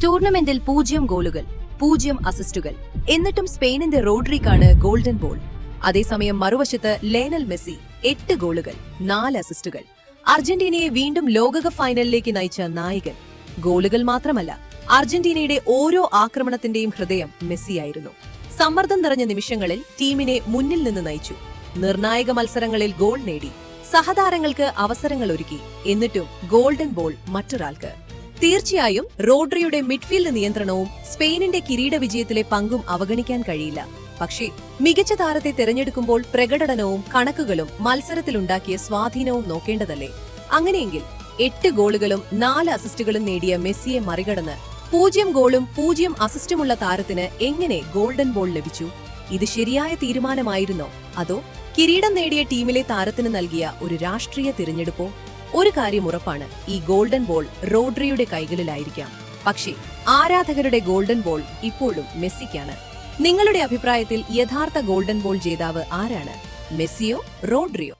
ടൂർണമെന്റിൽ 0 ഗോളുകൾ, 0 അസിസ്റ്റുകൾ. എന്നിട്ടും സ്പെയിനിന്റെ റോഡ്രിക്കാണ് ഗോൾഡൻ ബോൾ. അതേസമയം മറുവശത്ത് ലയണൽ മെസ്സി 8 ഗോളുകൾ, 4 അസിസ്റ്റുകൾ. അർജന്റീനയെ വീണ്ടും ലോകകപ്പ് ഫൈനലിലേക്ക് നയിച്ച നായകൻ. ഗോളുകൾ മാത്രമല്ല, അർജന്റീനയുടെ ഓരോ ആക്രമണത്തിന്റെയും ഹൃദയം മെസ്സിയായിരുന്നു. സമ്മർദ്ദം നിറഞ്ഞ നിമിഷങ്ങളിൽ ടീമിനെ മുന്നിൽ നിന്ന് നയിച്ചു. നിർണായക മത്സരങ്ങളിൽ ഗോൾ നേടി. സഹതാരങ്ങൾക്ക് അവസരങ്ങൾ ഒരുക്കി. എന്നിട്ടും ഗോൾഡൻ ബോൾ മറ്റൊരാൾക്ക്. തീർച്ചയായും റോഡ്രിയുടെ മിഡ്ഫീൽഡ് നിയന്ത്രണവും സ്പെയിനിന്റെ കിരീട വിജയത്തിലെ പങ്കും അവഗണിക്കാൻ കഴിയില്ല. പക്ഷേ മികച്ച താരത്തെ തിരഞ്ഞെടുക്കുമ്പോൾ പ്രകടനവും കണക്കുകളും മത്സരത്തിലുണ്ടാക്കിയ സ്വാധീനവും നോക്കേണ്ടതല്ലേ? അങ്ങനെയെങ്കിൽ 8 ഗോളുകളും 4 അസിസ്റ്റുകളും നേടിയ മെസ്സിയെ മറികടന്ന് 0 ഗോളും 0 അസിസ്റ്റുമുള്ള താരത്തിന് എങ്ങനെ ഗോൾഡൻ ബോൾ ലഭിച്ചു? ഇത് ശരിയായ തീരുമാനമായിരുന്നോ? അതോ കിരീടം നേടിയ ടീമിലെ താരത്തിന് നൽകിയ ഒരു രാഷ്ട്രീയ തിരഞ്ഞെടുപ്പോ? ഒരു കാര്യം ഉറപ്പാണ്, ഈ ഗോൾഡൻ ബോൾ റോഡ്രിയുടെ കൈകളിലായിരിക്കാം. പക്ഷേ ആരാധകരുടെ ഗോൾഡൻ ബോൾ ഇപ്പോഴും മെസ്സിക്കാണ്. നിങ്ങളുടെ അഭിപ്രായത്തിൽ യഥാർത്ഥ ഗോൾഡൻ ബോൾ ജേതാവ് ആരാണ്? മെസ്സിയോ റോഡ്രിയോ?